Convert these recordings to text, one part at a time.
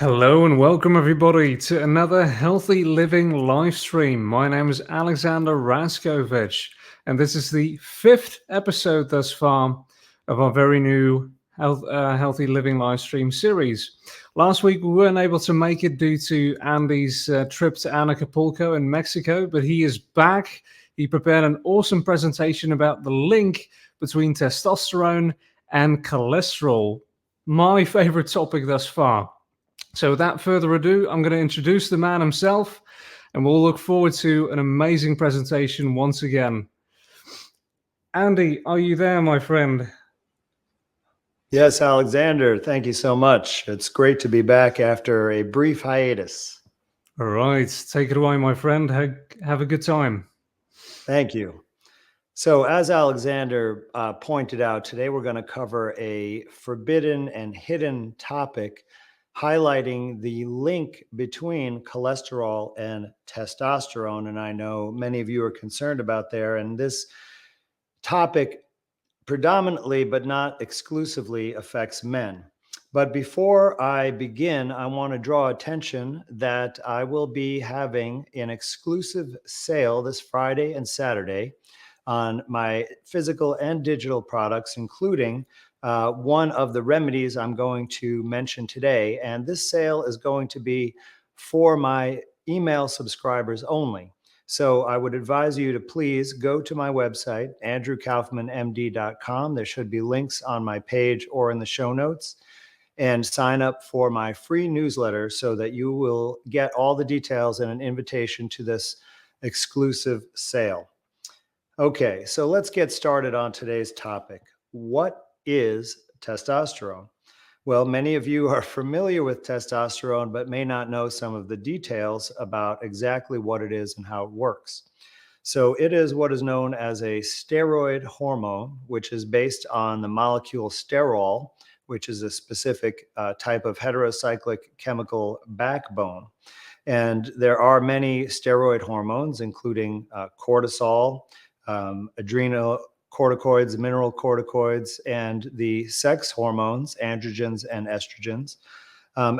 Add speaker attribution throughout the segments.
Speaker 1: Hello and welcome everybody to another Healthy Living live stream. My name is Alexander Raskovich, and this is the fifth episode thus far of our very new Healthy Living live stream series. Last week we weren't able to make it due to Andy's trip to Acapulco in Mexico, but he is back. He prepared an awesome presentation about the link between testosterone and cholesterol. My favorite topic thus far. So without further ado, I'm going to introduce the man himself, and we'll look forward to an amazing presentation once again. Andy, are you there, my friend?
Speaker 2: Yes, Alexander, thank you so much. It's great to be back after a brief hiatus.
Speaker 1: All right, take it away, my friend. Have a good time.
Speaker 2: Thank you. So as Alexander pointed out, today we're going to cover a forbidden and hidden topic highlighting the link between cholesterol and testosterone. And I know many of you are concerned about there. And this topic predominantly, but not exclusively, affects men. But before I begin, I want to draw attention that I will be having an exclusive sale this Friday and Saturday on my physical and digital products, including one of the remedies I'm going to mention today. And this sale is going to be for my email subscribers only. So I would advise you to please go to my website, andrewkaufmanmd.com. There should be links on my page or in the show notes, and sign up for my free newsletter so that you will get all the details and an invitation to this exclusive sale. Okay, so let's get started on today's topic. What is testosterone? Well, many of you are familiar with testosterone, but may not know some of the details about exactly what it is and how it works. So it is what is known as a steroid hormone, which is based on the molecule sterol, which is a specific type of heterocyclic chemical backbone. And there are many steroid hormones, including cortisol, adrenal corticoids, mineral corticoids, and the sex hormones, androgens and estrogens,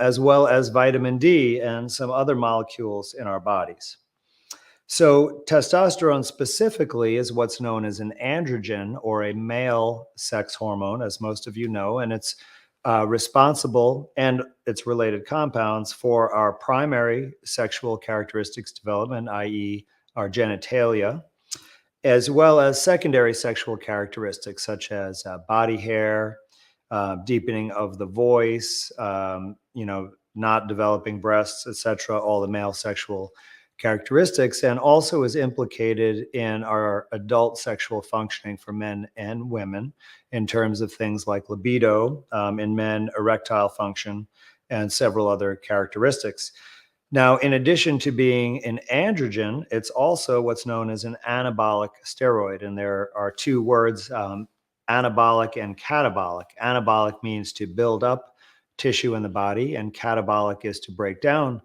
Speaker 2: as well as vitamin D and some other molecules in our bodies. So testosterone specifically is what's known as an androgen, or a male sex hormone, as most of you know, and it's responsible, and its related compounds, for our primary sexual characteristics development, i.e. our genitalia, as well as secondary sexual characteristics such as body hair, deepening of the voice, not developing breasts, etc., all the male sexual characteristics, and also is implicated in our adult sexual functioning for men and women in terms of things like libido, in men, erectile function, and several other characteristics. Now, in addition to being an androgen, it's also what's known as an anabolic steroid. And there are two words, anabolic and catabolic. Anabolic means to build up tissue in the body, and catabolic is to break down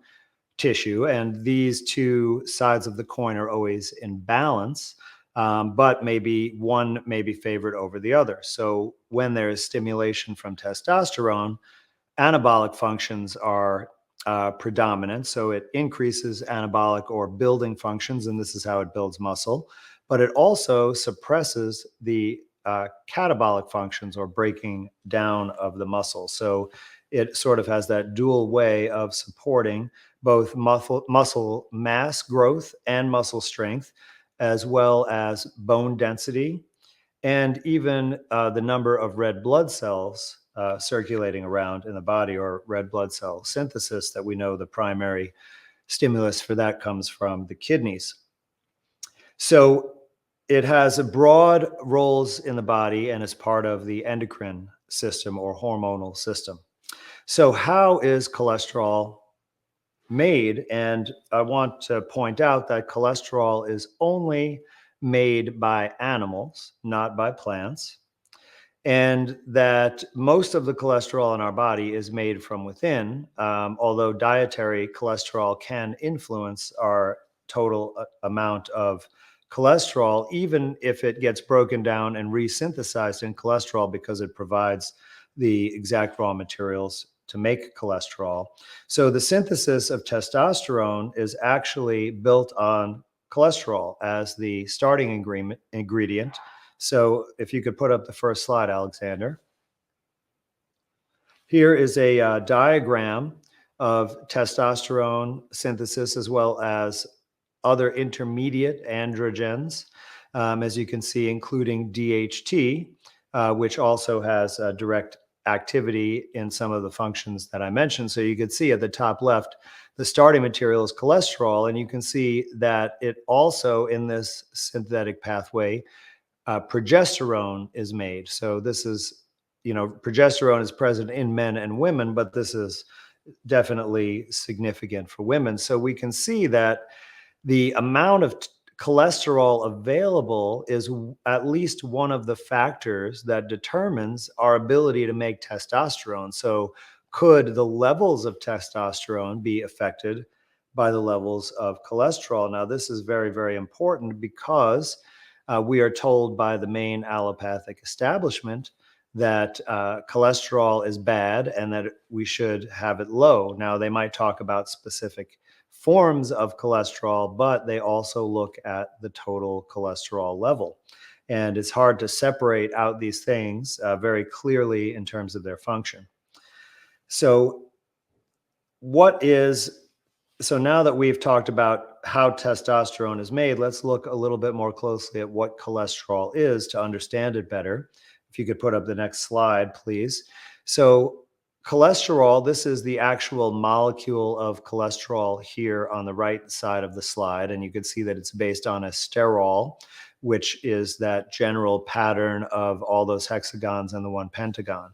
Speaker 2: tissue. And these two sides of the coin are always in balance, but maybe one may be favored over the other. So when there is stimulation from testosterone, anabolic functions are predominant. So it increases anabolic or building functions, and this is how it builds muscle. But it also suppresses the catabolic functions, or breaking down of the muscle. So it sort of has that dual way of supporting both muscle mass growth and muscle strength, as well as bone density, and even the number of red blood cells circulating around in the body, or red blood cell synthesis, that we know the primary stimulus for that comes from the kidneys. So it has broad roles in the body and is part of the endocrine system, or hormonal system. So how is cholesterol made? And I want to point out that cholesterol is only made by animals, not by plants, and that most of the cholesterol in our body is made from within, although dietary cholesterol can influence our total amount of cholesterol, even if it gets broken down and resynthesized in cholesterol, because it provides the exact raw materials to make cholesterol. So the synthesis of testosterone is actually built on cholesterol as the starting ingredient. So if you could put up the first slide, Alexander. Here is a diagram of testosterone synthesis as well as other intermediate androgens, as you can see, including DHT, which also has a direct activity in some of the functions that I mentioned. So you can see at the top left, the starting material is cholesterol, and you can see that it also, in this synthetic pathway, progesterone is made. So this is, progesterone is present in men and women, but this is definitely significant for women. So we can see that the amount of cholesterol available is at least one of the factors that determines our ability to make testosterone. So could the levels of testosterone be affected by the levels of cholesterol? Now, this is very, very important because we are told by the main allopathic establishment that cholesterol is bad and that we should have it low. Now, they might talk about specific forms of cholesterol, but they also look at the total cholesterol level. And it's hard to separate out these things very clearly in terms of their function. So now that we've talked about how testosterone is made, let's look a little bit more closely at what cholesterol is to understand it better. If you could put up the next slide, please. So cholesterol, this is the actual molecule of cholesterol here on the right side of the slide. And you can see that it's based on a sterol, which is that general pattern of all those hexagons and the one pentagon.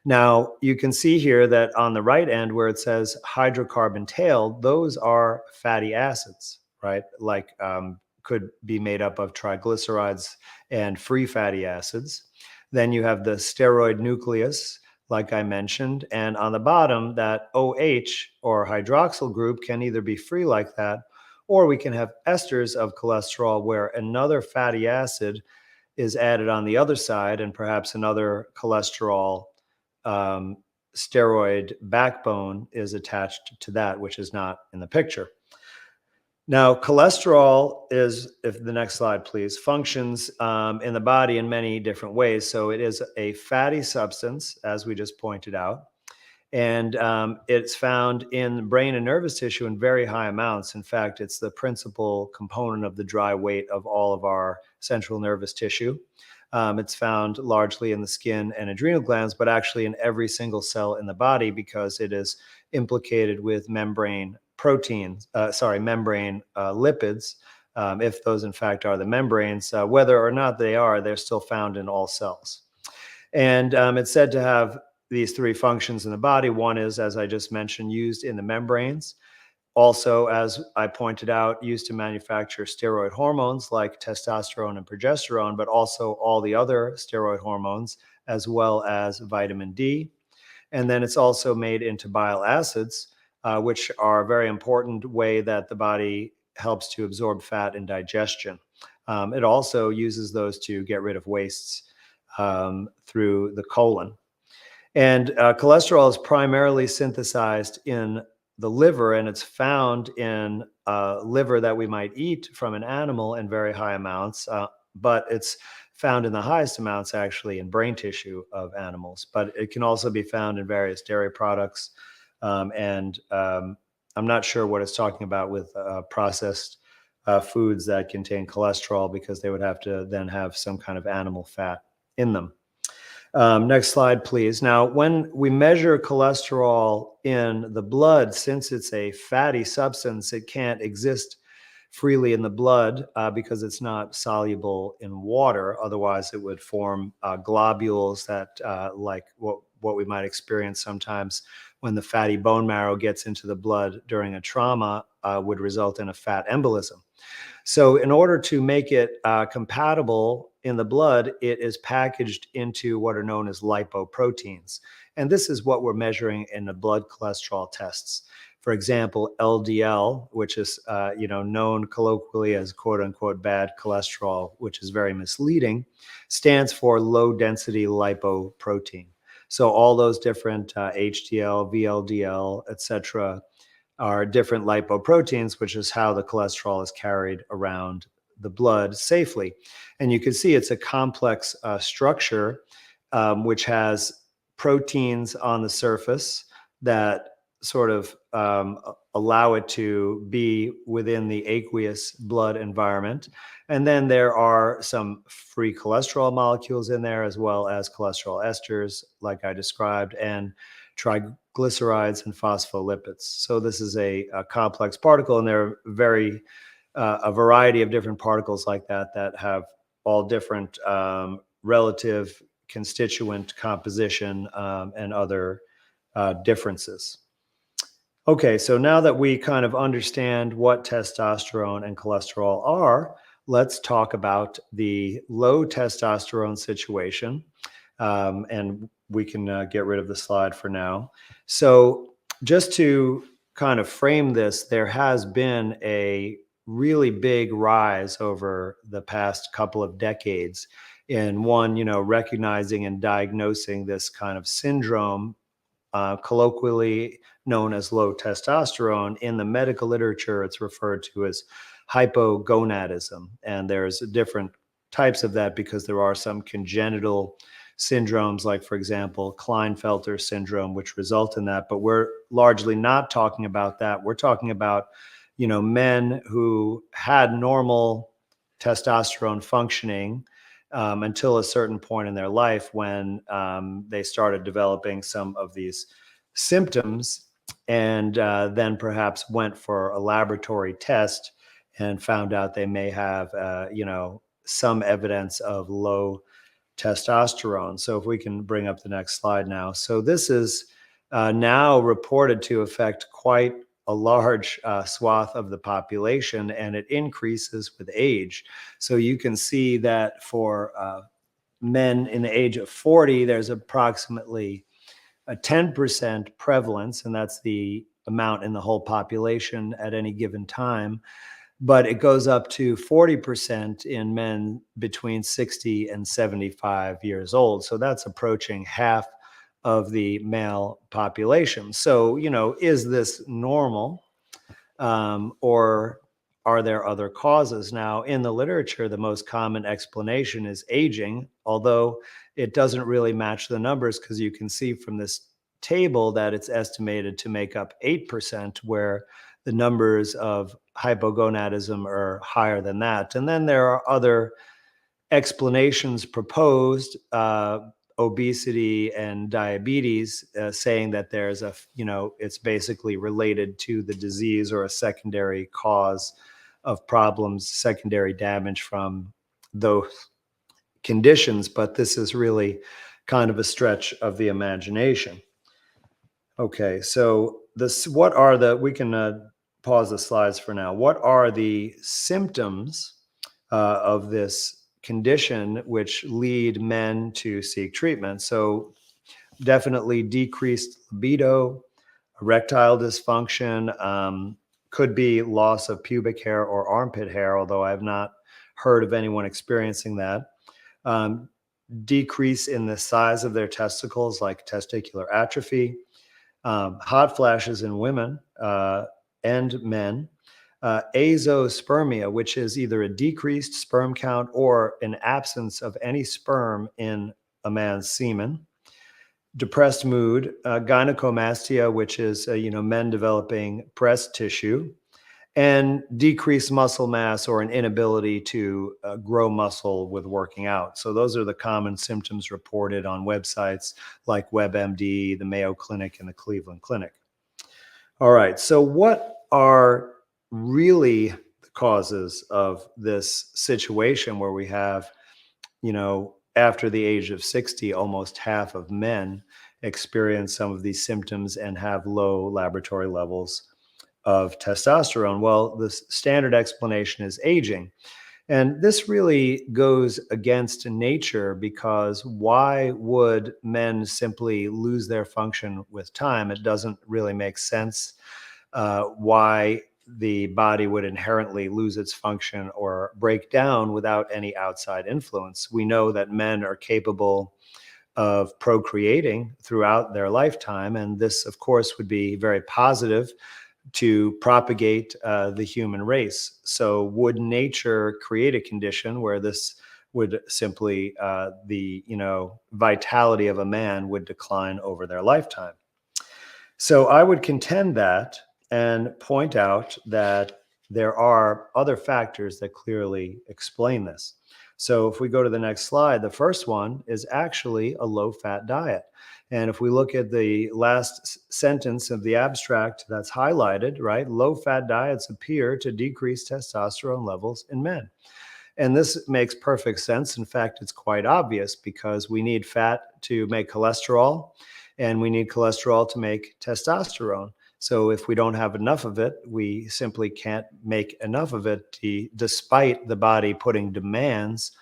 Speaker 2: Now, you can see here that on the right end where it says hydrocarbon tail, those are fatty acids, right? Like could be made up of triglycerides and free fatty acids. Then you have the steroid nucleus, like I mentioned. And on the bottom, that OH or hydroxyl group can either be free like that, or we can have esters of cholesterol where another fatty acid is added on the other side and perhaps another cholesterol steroid backbone is attached to that, which is not in the picture. Now, cholesterol is, if the next slide, please, functions in the body in many different ways. So it is a fatty substance, as we just pointed out, and it's found in brain and nervous tissue in very high amounts. In fact, it's the principal component of the dry weight of all of our central nervous tissue. It's found largely in the skin and adrenal glands, but actually in every single cell in the body because it is implicated with membrane lipids, if those in fact are the membranes. Whether or not they are, they're still found in all cells. And it's said to have these three functions in the body. One is, as I just mentioned, used in the membranes. Also, as I pointed out, used to manufacture steroid hormones like testosterone and progesterone, but also all the other steroid hormones, as well as vitamin D. And then it's also made into bile acids, which are a very important way that the body helps to absorb fat in digestion. It also uses those to get rid of wastes through the colon. And cholesterol is primarily synthesized in the liver, and it's found in liver that we might eat from an animal in very high amounts, but it's found in the highest amounts actually in brain tissue of animals. But it can also be found in various dairy products, and I'm not sure what it's talking about with processed foods that contain cholesterol, because they would have to then have some kind of animal fat in them. Next slide, please. Now, when we measure cholesterol in the blood, since it's a fatty substance, it can't exist freely in the blood because it's not soluble in water. Otherwise, it would form globules that, like what we might experience sometimes when the fatty bone marrow gets into the blood during a trauma, would result in a fat embolism. So in order to make it compatible in the blood, it is packaged into what are known as lipoproteins. And this is what we're measuring in the blood cholesterol tests. For example, LDL, which is known colloquially as quote unquote bad cholesterol, which is very misleading, stands for low density lipoprotein. So all those different HDL, VLDL, etc., are different lipoproteins, which is how the cholesterol is carried around the blood safely. And you can see it's a complex structure, which has proteins on the surface that sort of allow it to be within the aqueous blood environment. And then there are some free cholesterol molecules in there, as well as cholesterol esters, like I described, and triglycerides and phospholipids. So this is a complex particle, and there are a variety of different particles like that that have all different relative constituent composition and other differences. Okay, so now that we kind of understand what testosterone and cholesterol are, let's talk about the low testosterone situation. And we can get rid of the slide for now. So just to kind of frame this, there has been a really big rise over the past couple of decades in recognizing and diagnosing this kind of syndrome, colloquially known as low testosterone. In the medical literature, it's referred to as hypogonadism. And there's different types of that because there are some congenital syndromes, like, for example, Klinefelter syndrome, which result in that. But we're largely not talking about that. We're talking about, men who had normal testosterone functioning until a certain point in their life when they started developing some of these symptoms, and then perhaps went for a laboratory test and found out they may have, some evidence of low testosterone. So if we can bring up the next slide now. So this is now reported to affect quite a large swath of the population, and it increases with age. So you can see that for men in the age of 40, there's approximately a 10% prevalence, and that's the amount in the whole population at any given time. But it goes up to 40% in men between 60 and 75 years old. So that's approaching half of the male population. So, is this normal? Or are there other causes? Now, in the literature, the most common explanation is aging, although it doesn't really match the numbers, because you can see from this table that it's estimated to make up 8%, where the numbers of hypogonadism are higher than that. And then there are other explanations proposed, obesity and diabetes, saying that there's it's basically related to the disease or a secondary cause of problems, secondary damage from those conditions. But this is really kind of a stretch of the imagination. Okay, so we can pause the slides for now. What are the symptoms of this condition which lead men to seek treatment? So definitely decreased libido, erectile dysfunction, could be loss of pubic hair or armpit hair, although I've not heard of anyone experiencing that. Decrease in the size of their testicles, like testicular atrophy, hot flashes in women and men, azospermia, which is either a decreased sperm count or an absence of any sperm in a man's semen, depressed mood, gynecomastia, which is men developing breast tissue, and decreased muscle mass or an inability to grow muscle with working out. So those are the common symptoms reported on websites like WebMD, the Mayo Clinic, and the Cleveland Clinic. All right, so what are really the causes of this situation where we have, after the age of 60, almost half of men experience some of these symptoms and have low laboratory levels of testosterone? Well, the standard explanation is aging. And this really goes against nature, because why would men simply lose their function with time? It doesn't really make sense why the body would inherently lose its function or break down without any outside influence. We know that men are capable of procreating throughout their lifetime. And this, of course, would be very positive to propagate the human race. So would nature create a condition where this would simply, the vitality of a man would decline over their lifetime? So I would contend that and point out that there are other factors that clearly explain this. So if we go to the next slide, the first one is actually a low-fat diet. And if we look at the last sentence of the abstract that's highlighted, right, low-fat diets appear to decrease testosterone levels in men. And this makes perfect sense. In fact, it's quite obvious because we need fat to make cholesterol, and we need cholesterol to make testosterone. So if we don't have enough of it, we simply can't make enough of it, despite the body putting demands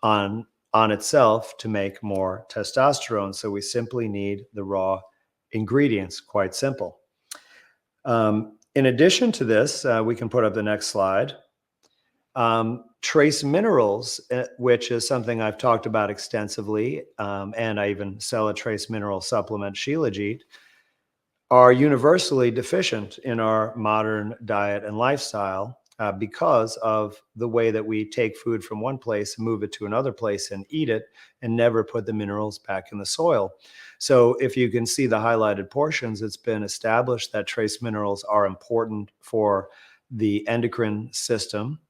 Speaker 2: on itself to make more testosterone. So we simply need the raw ingredients, quite simple. In addition to this, we can put up the next slide. Trace minerals, which is something I've talked about extensively, and I even sell a trace mineral supplement, Shilajit, are universally deficient in our modern diet and lifestyle because of the way that we take food from one place and move it to another place and eat it and never put the minerals back in the soil. So if you can see the highlighted portions, it's been established that trace minerals are important for the endocrine system,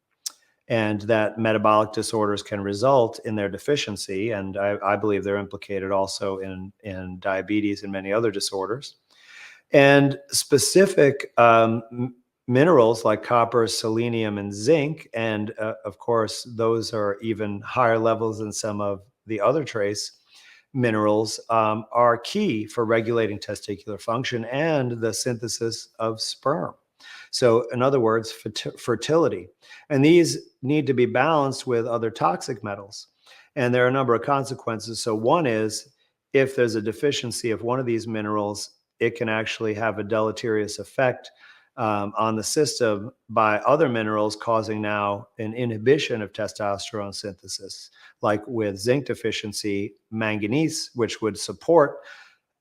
Speaker 2: and that metabolic disorders can result in their deficiency. And I believe they're implicated also in diabetes and many other disorders. And specific minerals like copper, selenium, and zinc, and of course, those are even higher levels than some of the other trace minerals, are key for regulating testicular function and the synthesis of sperm. So in other words, fertility. And these need to be balanced with other toxic metals. And there are a number of consequences. So one is, if there's a deficiency of one of these minerals, it can actually have a deleterious effect on the system by other minerals, causing now an inhibition of testosterone synthesis. Like with zinc deficiency, manganese, which would support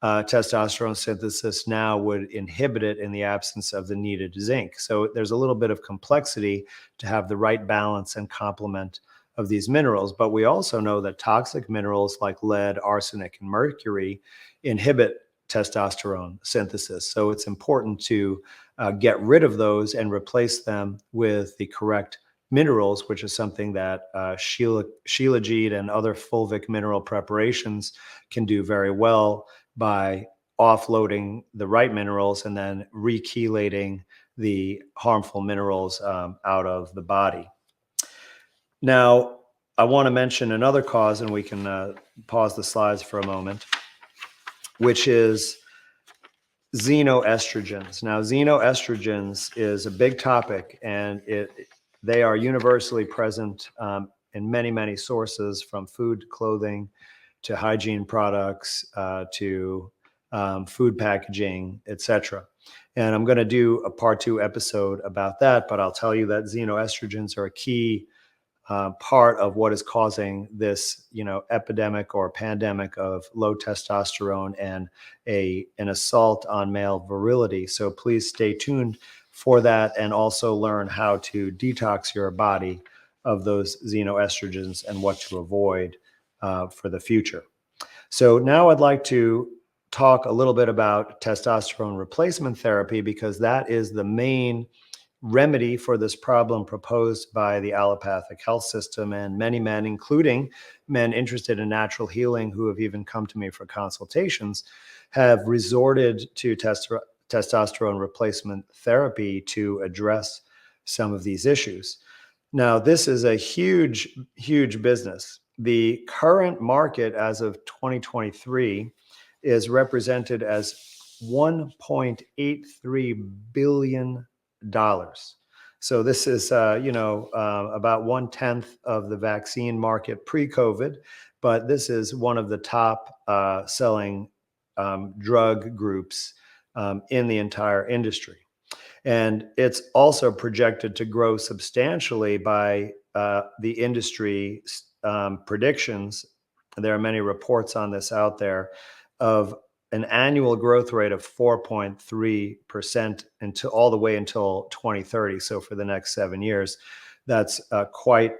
Speaker 2: testosterone synthesis, now would inhibit it in the absence of the needed zinc. So there's a little bit of complexity to have the right balance and complement of these minerals. But we also know that toxic minerals like lead, arsenic, and mercury inhibit testosterone synthesis. So it's important to get rid of those and replace them with the correct minerals, which is something that Shilajit and other fulvic mineral preparations can do very well by offloading the right minerals and then re-chelating the harmful minerals out of the body. Now, I want to mention another cause, and we can pause the slides for a moment, which is xenoestrogens. Now, xenoestrogens is a big topic, and they are universally present in many, many sources, from food to clothing to hygiene products to food packaging, etc. And I'm going to do a part 2 episode about that, but I'll tell you that xenoestrogens are a key part of what is causing this, epidemic or pandemic of low testosterone and an assault on male virility. So please stay tuned for that, and also learn how to detox your body of those xenoestrogens and what to avoid for the future. So now I'd like to talk a little bit about testosterone replacement therapy, because that is the main remedy for this problem proposed by the allopathic health system. And many men, including men interested in natural healing who have even come to me for consultations, have resorted to testosterone replacement therapy to address some of these issues. Now, this is a huge, huge business. The current market as of 2023 is represented as $1.83 billion. So this is, about 1/10 of the vaccine market pre-COVID, but this is one of the top selling drug groups in the entire industry. And it's also projected to grow substantially by the industry predictions there are many reports on this out there, of an annual growth rate of 4.3% until all the way until 2030. So for the next 7 years, that's quite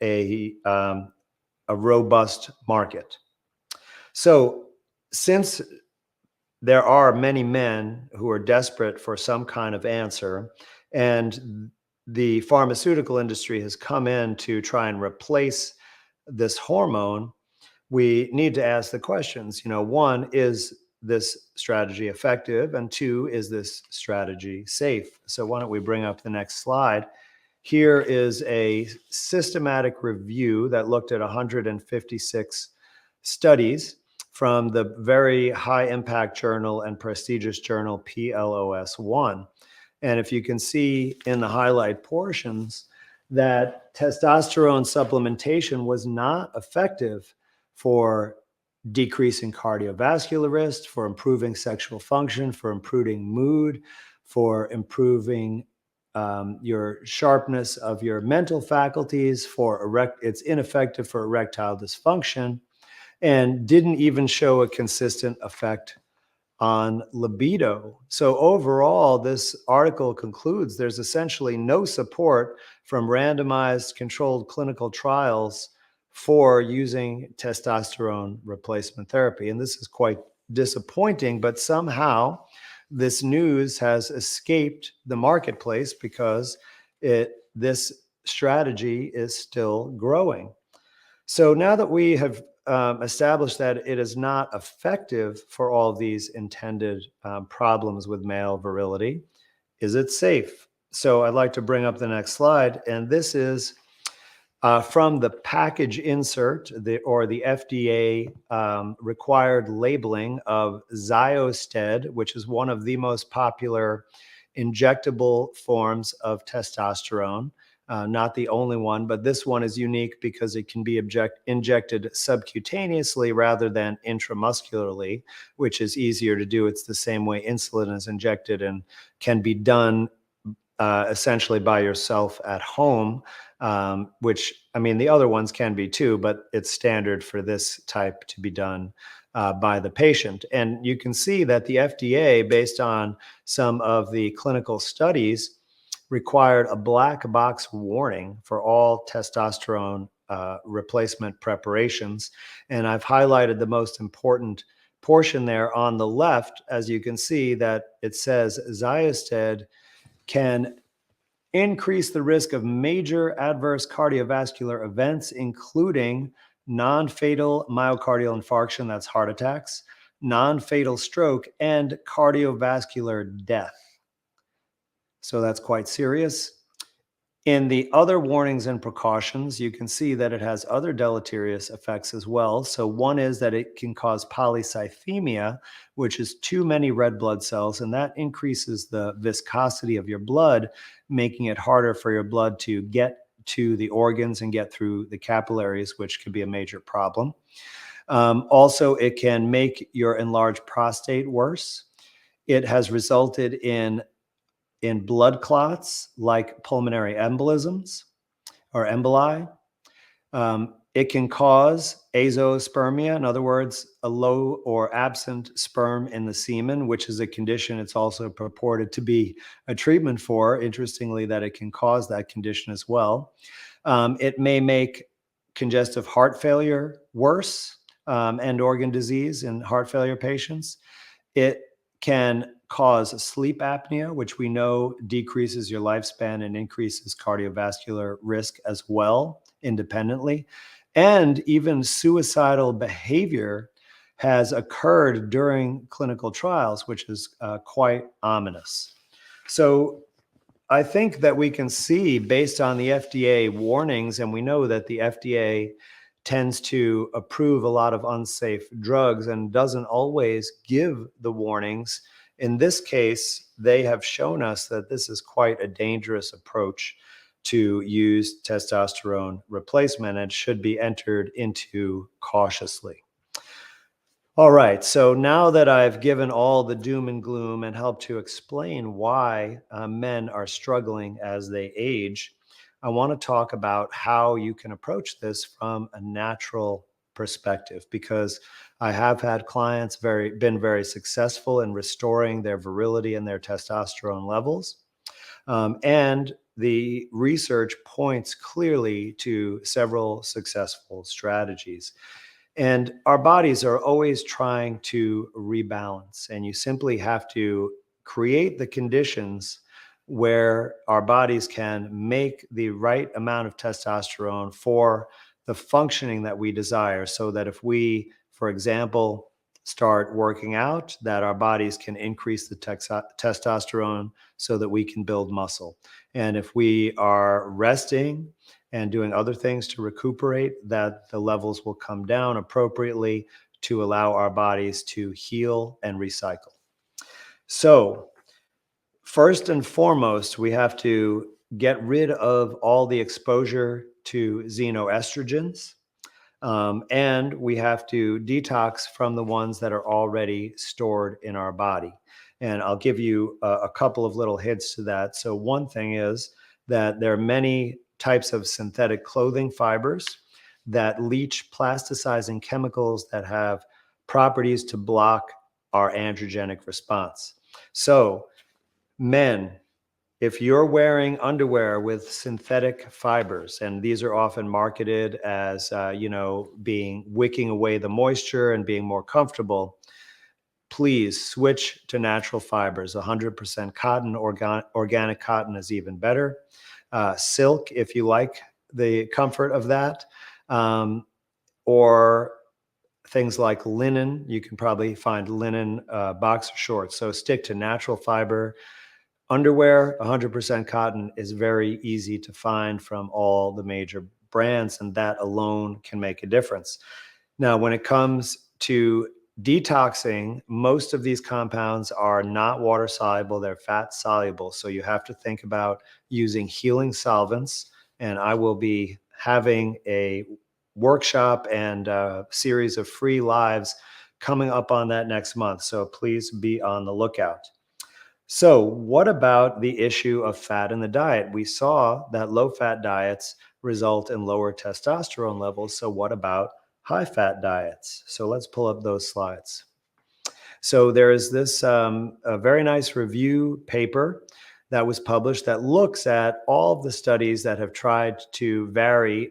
Speaker 2: a robust market. So since there are many men who are desperate for some kind of answer, and the pharmaceutical industry has come in to try and replace this hormone, we need to ask the questions. One, is this strategy effective? And two, is this strategy safe? So why don't we bring up the next slide? Here is a systematic review that looked at 156 studies from the very high impact journal and prestigious journal PLOS1. And if you can see in the highlight portions that testosterone supplementation was not effective for decreasing cardiovascular risk, for improving sexual function, for improving mood, for improving your sharpness of your mental faculties, it's ineffective for erectile dysfunction, and didn't even show a consistent effect on libido. So overall, this article concludes there's essentially no support from randomized controlled clinical trials for using testosterone replacement therapy. And this is quite disappointing, but somehow this news has escaped the marketplace because this strategy is still growing. So now that we have established that it is not effective for all these intended problems with male virility, is it safe? So I'd like to bring up the next slide, and this is from the package insert, the FDA required labeling of Zyosted, which is one of the most popular injectable forms of testosterone. Not the only one, but this one is unique because it can be injected subcutaneously rather than intramuscularly, which is easier to do. It's the same way insulin is injected and can be done essentially by yourself at home, which, I mean, the other ones can be too, but it's standard for this type to be done by the patient. And you can see that the FDA, based on some of the clinical studies, required a black box warning for all testosterone replacement preparations. And I've highlighted the most important portion there on the left, as you can see that it says Zyosted can increase the risk of major adverse cardiovascular events, including non-fatal myocardial infarction, that's heart attacks, non-fatal stroke, and cardiovascular death. So that's quite serious. In the other warnings and precautions, you can see that it has other deleterious effects as well. So one is that it can cause polycythemia, which is too many red blood cells, and that increases the viscosity of your blood, making it harder for your blood to get to the organs and get through the capillaries, which could be a major problem. Also, it can make your enlarged prostate worse. It has resulted in blood clots like pulmonary embolisms or emboli. It can cause azoospermia, in other words, a low or absent sperm in the semen, which is a condition it's also purported to be a treatment for. Interestingly, that it can cause that condition as well. It may make congestive heart failure worse, and organ disease in heart failure patients. It can cause sleep apnea, which we know decreases your lifespan and increases cardiovascular risk as well, independently. And even suicidal behavior has occurred during clinical trials, which is quite ominous. So I think that we can see, based on the FDA warnings, and we know that the FDA tends to approve a lot of unsafe drugs and doesn't always give the warnings. In this case, they have shown us that this is quite a dangerous approach to use testosterone replacement and should be entered into cautiously. All right, so now that I've given all the doom and gloom and helped to explain why men are struggling as they age, I want to talk about how you can approach this from a natural perspective, because I have had clients been very successful in restoring their virility and their testosterone levels. And the research points clearly to several successful strategies. And our bodies are always trying to rebalance, and you simply have to create the conditions where our bodies can make the right amount of testosterone for the functioning that we desire, so that if we, for example, start working out, that our bodies can increase the testosterone so that we can build muscle. And if we are resting and doing other things to recuperate, that the levels will come down appropriately to allow our bodies to heal and recycle. So first and foremost, we have to get rid of all the exposure to xenoestrogens. And we have to detox from the ones that are already stored in our body. And I'll give you a couple of little hints to that. So one thing is that there are many types of synthetic clothing fibers that leach plasticizing chemicals that have properties to block our androgenic response. So men, if you're wearing underwear with synthetic fibers, and these are often marketed as, being wicking away the moisture and being more comfortable, please switch to natural fibers. 100% cotton, organic cotton is even better. Silk, if you like the comfort of that, or things like linen. You can probably find linen boxer shorts. So stick to natural fiber. Underwear, 100% cotton, is very easy to find from all the major brands, and that alone can make a difference. Now, when it comes to detoxing, most of these compounds are not water soluble, they're fat soluble. So you have to think about using healing solvents, and I will be having a workshop and a series of free lives coming up on that next month. So please be on the lookout. So what about the issue of fat in the diet? We saw that low-fat diets result in lower testosterone levels. So what about high-fat diets? So let's pull up those slides. So there is this a very nice review paper that was published that looks at all of the studies that have tried to vary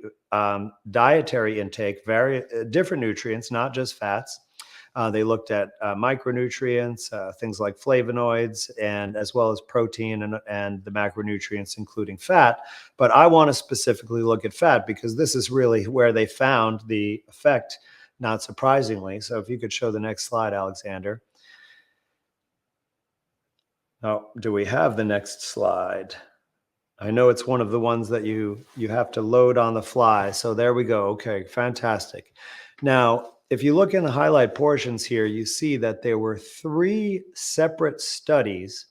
Speaker 2: dietary intake, different nutrients, not just fats. They looked at micronutrients, things like flavonoids, and as well as protein and the macronutrients, including fat. But I want to specifically look at fat because this is really where they found the effect, not surprisingly. So if you could show the next slide, Alexander. Now, do we have the next slide? I know it's one of the ones that you have to load on the fly. So there we go. Okay, fantastic. Now, if you look in the highlight portions here, you see that there were 3 separate studies,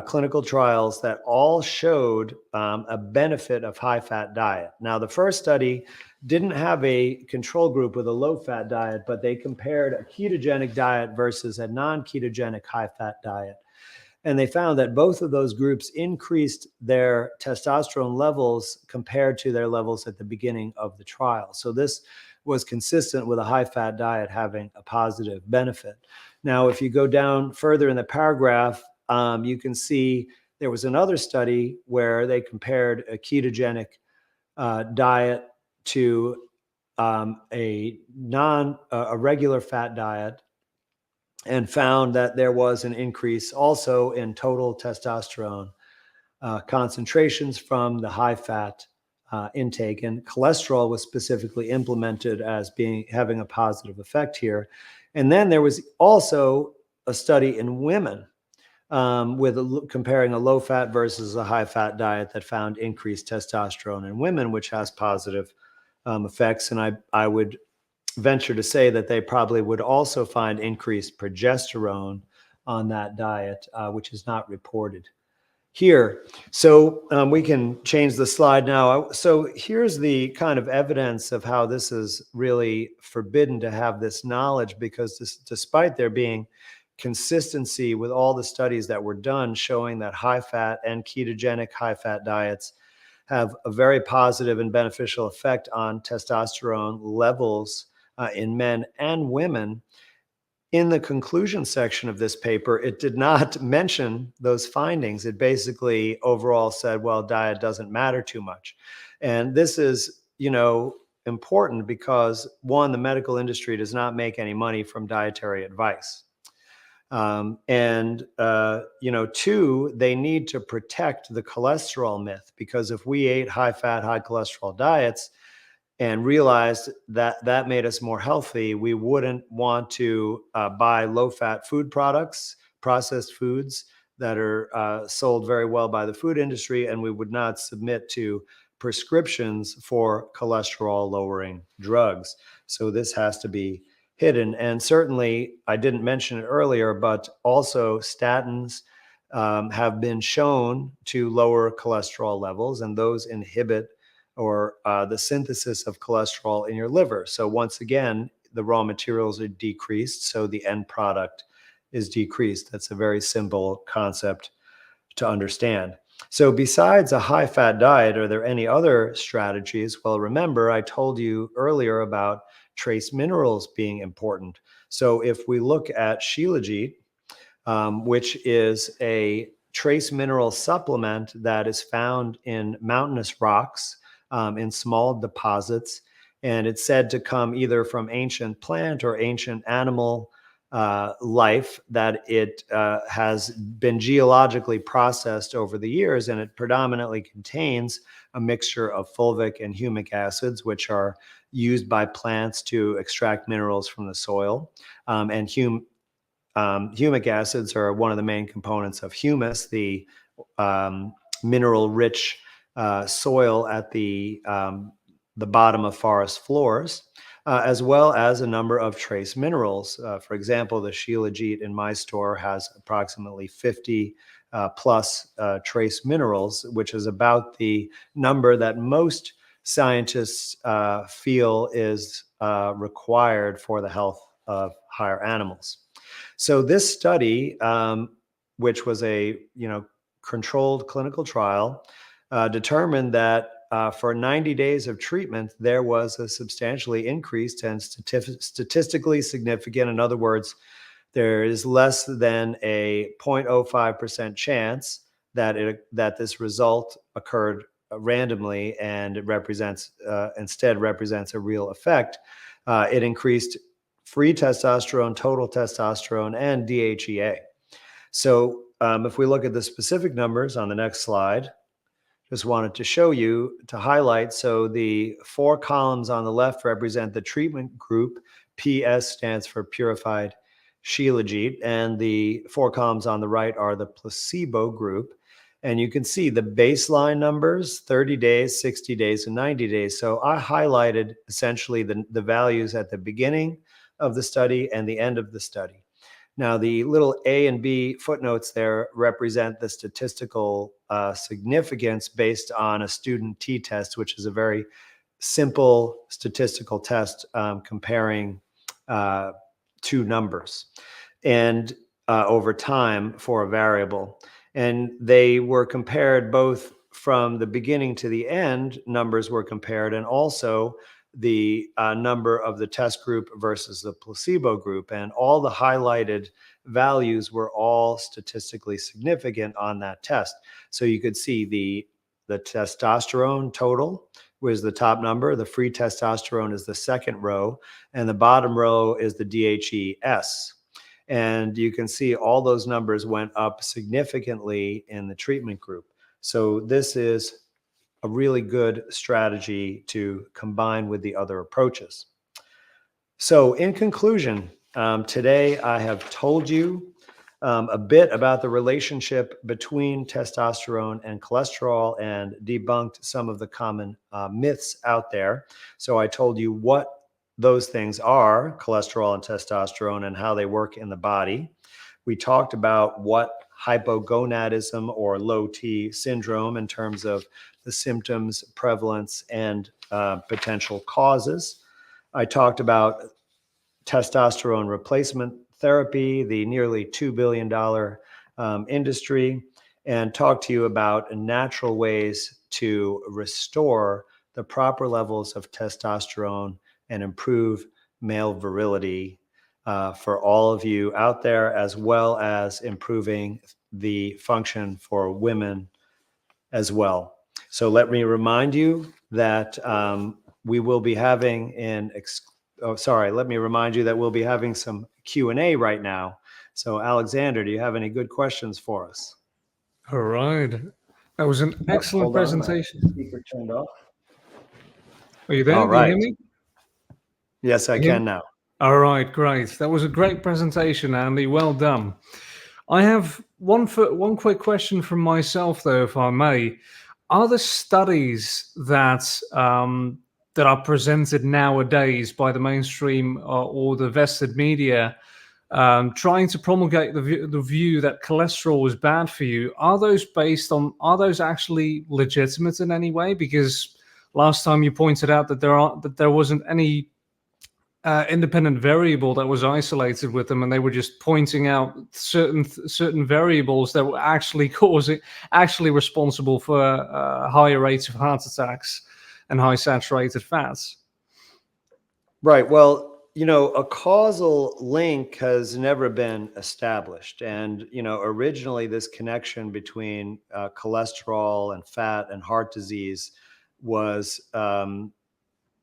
Speaker 2: clinical trials, that all showed a benefit of high-fat diet. Now, the first study didn't have a control group with a low-fat diet, but they compared a ketogenic diet versus a non-ketogenic high-fat diet. And they found that both of those groups increased their testosterone levels compared to their levels at the beginning of the trial. So this was consistent with a high-fat diet having a positive benefit. Now, if you go down further in the paragraph, you can see there was another study where they compared a ketogenic diet to a regular fat diet, and found that there was an increase also in total testosterone concentrations from the high-fat intake, and cholesterol was specifically implemented as having a positive effect here. And then there was also a study in women comparing a low-fat versus a high-fat diet that found increased testosterone in women, which has positive effects. And I would venture to say that they probably would also find increased progesterone on that diet, which is not reported here. So we can change the slide now. So here's the kind of evidence of how this is really forbidden to have this knowledge, because despite there being consistency with all the studies that were done showing that high-fat and ketogenic high-fat diets have a very positive and beneficial effect on testosterone levels in men and women. In the conclusion section of this paper, it did not mention those findings. It basically overall said, well, diet doesn't matter too much. And this is, important because one, the medical industry does not make any money from dietary advice. Two, they need to protect the cholesterol myth, because if we ate high fat, high cholesterol diets and realized that that made us more healthy, we wouldn't want to buy low-fat food products, processed foods that are sold very well by the food industry, and we would not submit to prescriptions for cholesterol-lowering drugs. So this has to be hidden. And certainly, I didn't mention it earlier, but also statins have been shown to lower cholesterol levels, and those inhibit or the synthesis of cholesterol in your liver. So once again, the raw materials are decreased, so the end product is decreased. That's a very simple concept to understand. So besides a high-fat diet, are there any other strategies? Well, remember, I told you earlier about trace minerals being important. So if we look at Shilajit, which is a trace mineral supplement that is found in mountainous rocks, in small deposits, and it's said to come either from ancient plant or ancient animal life, that it has been geologically processed over the years, and it predominantly contains a mixture of fulvic and humic acids, which are used by plants to extract minerals from the soil. Humic acids are one of the main components of humus, the mineral-rich soil at the bottom of forest floors, as well as a number of trace minerals. For example, the Shilajit in my store has approximately 50 plus trace minerals, which is about the number that most scientists feel is required for the health of higher animals. So this study, which was a controlled clinical trial, determined that for 90 days of treatment, there was a substantially increased and statistically significant. In other words, there is less than a 0.05% chance that this result occurred randomly, and it instead represents a real effect. It increased free testosterone, total testosterone, and DHEA. So if we look at the specific numbers on the next slide, just wanted to show you, to highlight. So the 4 columns on the left represent the treatment group. PS stands for purified Shilajit, and the 4 columns on the right are the placebo group. And you can see the baseline numbers, 30 days, 60 days, and 90 days. So I highlighted essentially the values at the beginning of the study and the end of the study. Now, the little A and B footnotes there represent the statistical significance based on a student t-test, which is a very simple statistical test comparing two numbers and over time for a variable. And they were compared both from the beginning to the end. Numbers were compared, and also the number of the test group versus the placebo group. And all the highlighted values were all statistically significant on that test. So you could see the testosterone total was the top number. The free testosterone is the second row, and the bottom row is the DHES. And you can see all those numbers went up significantly in the treatment group. So this is a really good strategy to combine with the other approaches. So in conclusion, today I have told you a bit about the relationship between testosterone and cholesterol, and debunked some of the common myths out there. So I told you what those things are, cholesterol and testosterone, and how they work in the body. We talked about what hypogonadism or low T syndrome in terms of the symptoms, prevalence, and potential causes. I talked about testosterone replacement therapy, the nearly $2 billion industry, and talk to you about natural ways to restore the proper levels of testosterone and improve male virility for all of you out there, as well as improving the function for women as well. So let me remind you that we will be having let me remind you that we'll be having some Q&A right now. So Alexander, do you have any good questions for us?
Speaker 1: All right. That was an excellent
Speaker 2: Hold on, my
Speaker 1: presentation.
Speaker 2: speaker turned off.
Speaker 1: Are you there?
Speaker 2: All
Speaker 1: Can you hear
Speaker 2: right.
Speaker 1: me?
Speaker 2: Yes, I can now.
Speaker 1: All right, great. That was a great presentation, Andy. Well done. I have one quick question from myself, though, if I may. Are the studies that that are presented nowadays by the mainstream or the vested media trying to promulgate the view that cholesterol is bad for you? Are those actually legitimate in any way? Because last time you pointed out that there wasn't any independent variable that was isolated with them, and they were just pointing out certain variables that were actually responsible for higher rates of heart attacks and high saturated fats.
Speaker 2: Right. Well, a causal link has never been established. And, originally this connection between cholesterol and fat and heart disease was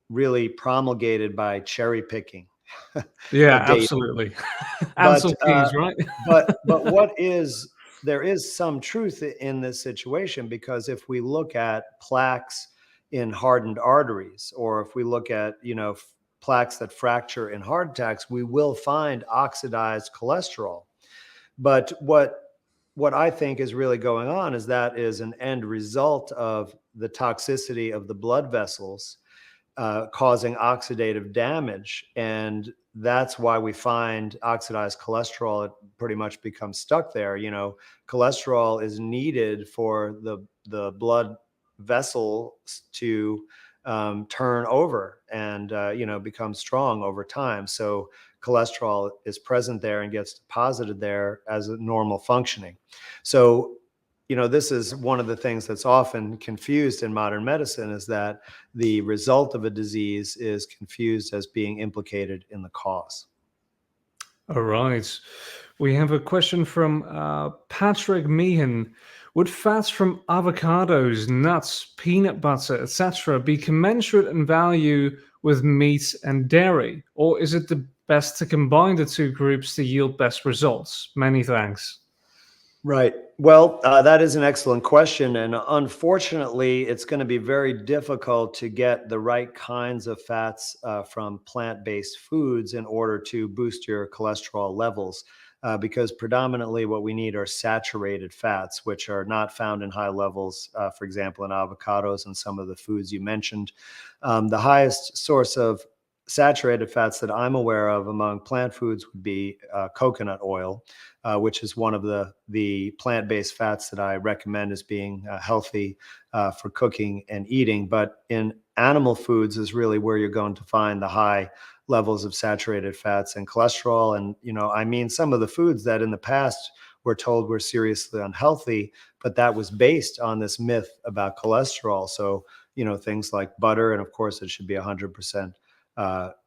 Speaker 2: really promulgated by cherry picking.
Speaker 1: Yeah,
Speaker 2: data.
Speaker 1: absolutely.
Speaker 2: But
Speaker 1: Ansel Keys, right?
Speaker 2: but there is some truth in this situation, because if we look at plaques in hardened arteries, or if we look at plaques that fracture in heart attacks, we will find oxidized cholesterol. But what I think is really going on is that is an end result of the toxicity of the blood vessels causing oxidative damage. And that's why we find oxidized cholesterol. It pretty much becomes stuck there. Cholesterol is needed for the blood vessels to turn over and become strong over time. So cholesterol is present there and gets deposited there as a normal functioning. So this is one of the things that's often confused in modern medicine, is that the result of a disease is confused as being implicated in the cause.
Speaker 1: All right. We have a question from Patrick Meehan. Would fats from avocados, nuts, peanut butter, etc., be commensurate in value with meat and dairy? Or is it the best to combine the two groups to yield best results? Many thanks.
Speaker 2: Right. Well, that is an excellent question. And unfortunately, it's going to be very difficult to get the right kinds of fats from plant-based foods in order to boost your cholesterol levels, because predominantly what we need are saturated fats, which are not found in high levels, for example, in avocados and some of the foods you mentioned. The highest source of saturated fats that I'm aware of among plant foods would be coconut oil, which is one of the plant-based fats that I recommend as being healthy for cooking and eating. But in animal foods is really where you're going to find the high levels of saturated fats and cholesterol. And, some of the foods that in the past were told were seriously unhealthy, but that was based on this myth about cholesterol. So, things like butter, and of course it should be 100%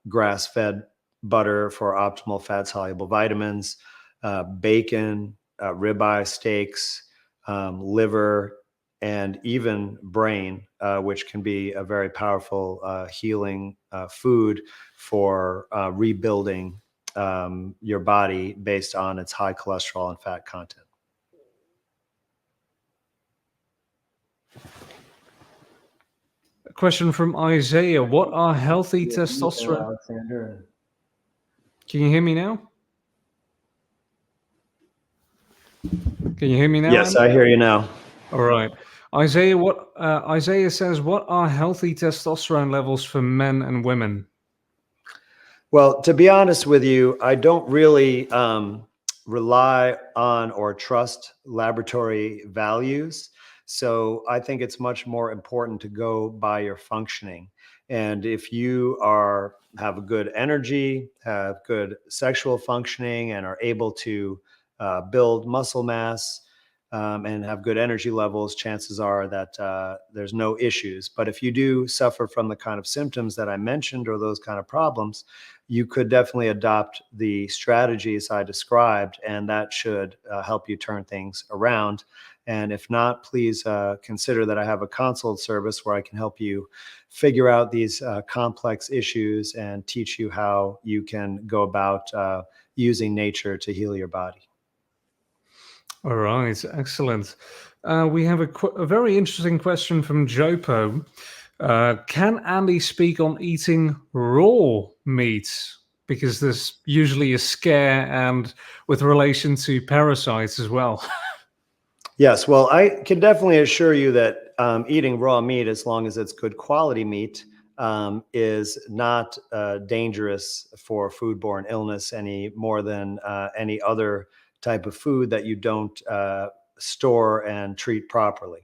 Speaker 2: grass-fed butter for optimal fat-soluble vitamins, bacon, ribeye steaks, liver, and even brain, which can be a very powerful healing food for rebuilding your body based on its high cholesterol and fat content.
Speaker 1: A question from Isaiah. What are healthy testosterone?
Speaker 2: Alexander.
Speaker 1: Can you hear me now? Can you hear me now?
Speaker 2: Yes,
Speaker 1: Andy?
Speaker 2: I hear you now.
Speaker 1: All right. Isaiah says, what are healthy testosterone levels for men and women?
Speaker 2: Well, to be honest with you, I don't really rely on or trust laboratory values. So I think it's much more important to go by your functioning. And if you have a good energy, have good sexual functioning, and are able to build muscle mass, and have good energy levels, chances are that there's no issues. But if you do suffer from the kind of symptoms that I mentioned or those kind of problems, you could definitely adopt the strategies I described, and that should help you turn things around. And if not, please consider that I have a consult service where I can help you figure out these complex issues and teach you how you can go about using nature to heal your body.
Speaker 1: All right, excellent. We have a very interesting question from Jopo. Can Andy speak on eating raw meat? Because there's usually a scare and with relation to parasites as well.
Speaker 2: Yes, well, I can definitely assure you that eating raw meat, as long as it's good quality meat, is not dangerous for foodborne illness any more than any other type of food that you don't store and treat properly.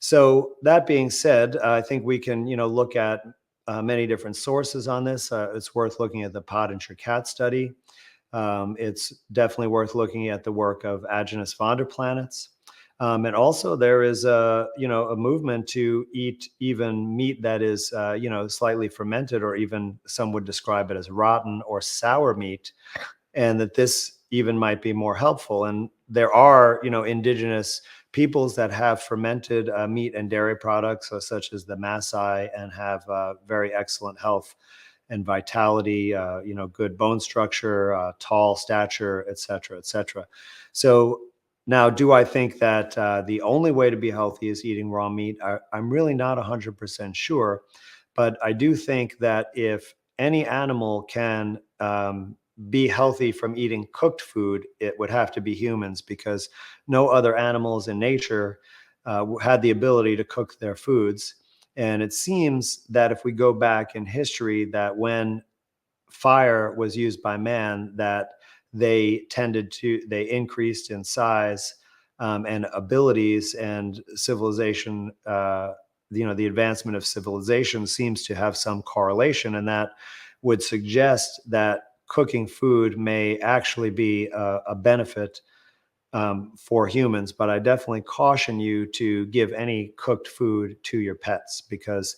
Speaker 2: So that being said, I think we can, look at many different sources on this. It's worth looking at the Pottinger cat study. It's definitely worth looking at the work of Agnes von der Planets. And also there is a movement to eat even meat that is, slightly fermented, or even some would describe it as rotten or sour meat, and that this even might be more helpful. And there are, indigenous peoples that have fermented meat and dairy products, such as the Maasai, and have very excellent health and vitality, good bone structure, tall stature, et cetera, et cetera. So now, do I think that the only way to be healthy is eating raw meat? I'm really not 100% sure, but I do think that if any animal can be healthy from eating cooked food, it would have to be humans, because no other animals in nature had the ability to cook their foods. And it seems that if we go back in history, that when fire was used by man, that they increased in size and abilities, and civilization, the advancement of civilization seems to have some correlation, and that would suggest that cooking food may actually be a benefit for humans. But I definitely caution you to give any cooked food to your pets, because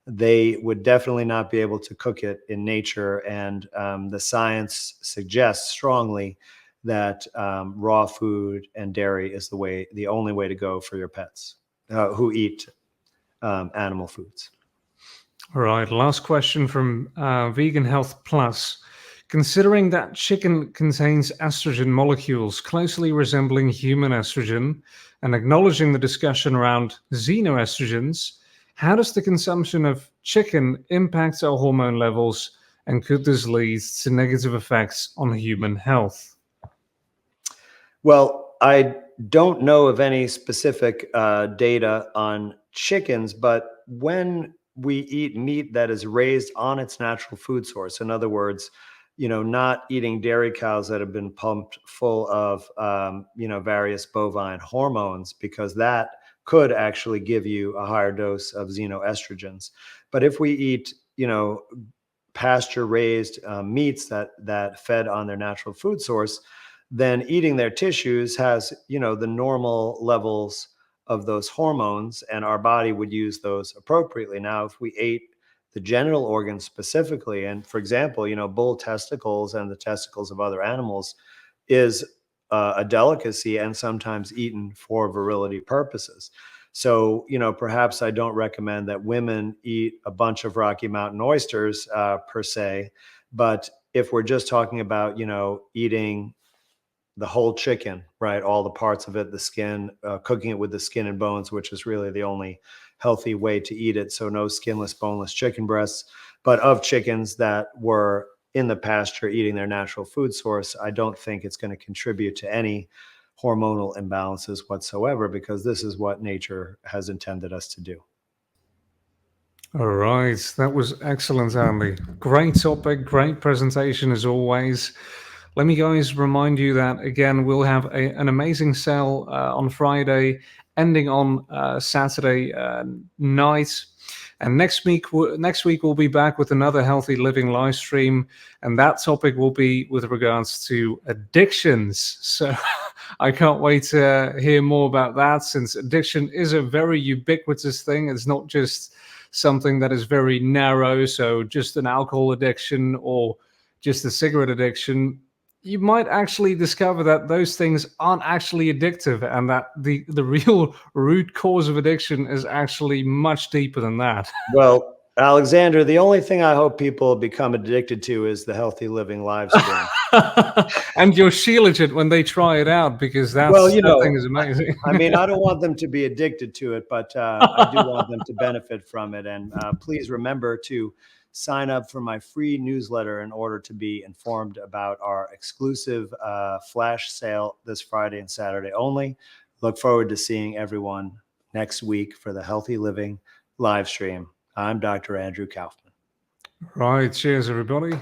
Speaker 2: they would definitely not be able to cook it in nature. And the science suggests strongly that raw food and dairy is the only way to go for your pets who eat animal foods.
Speaker 1: All right, last question from Vegan Health Plus. Considering that chicken contains estrogen molecules closely resembling human estrogen, and acknowledging the discussion around xenoestrogens, how does the consumption of chicken impact our hormone levels, and could this lead to negative effects on human health?
Speaker 2: Well, I don't know of any specific data on chickens, but when we eat meat that is raised on its natural food source, in other words, not eating dairy cows that have been pumped full of, various bovine hormones, because that could actually give you a higher dose of xenoestrogens. But if we eat, pasture raised meats that fed on their natural food source, then eating their tissues has, the normal levels of those hormones, and our body would use those appropriately. Now, if we ate the genital organs specifically, and for example, bull testicles and the testicles of other animals is a delicacy and sometimes eaten for virility purposes. So, perhaps I don't recommend that women eat a bunch of Rocky Mountain oysters per se, but if we're just talking about, eating the whole chicken, right? All the parts of it, the skin, cooking it with the skin and bones, which is really the only healthy way to eat it. So no skinless, boneless chicken breasts. But of chickens that were in the pasture eating their natural food source, I don't think it's going to contribute to any hormonal imbalances whatsoever, because this is what nature has intended us to do.
Speaker 1: All right, that was excellent, Andy. Great topic, great presentation as always. Let me, guys, remind you that, again, we'll have an amazing sale on Friday, ending on Saturday night. And next week we'll be back with another healthy living live stream, and that topic will be with regards to addictions. So I can't wait to hear more about that, since addiction is a very ubiquitous thing. It's not just something that is very narrow, so just an alcohol addiction or just a cigarette addiction. You might actually discover that those things aren't actually addictive, and that the real root cause of addiction is actually much deeper than that.
Speaker 2: Well, Alexander, the only thing I hope people become addicted to is the healthy living live stream.
Speaker 1: And you'll shielded it when they try it out, because that thing is amazing.
Speaker 2: I mean, I don't want them to be addicted to it, but I do want them to benefit from it. And please remember to sign up for my free newsletter in order to be informed about our exclusive flash sale this Friday and Saturday only. Look forward to seeing everyone next week for the Healthy Living live stream. I'm Dr. Andrew Kaufman.
Speaker 1: Right. Cheers, everybody.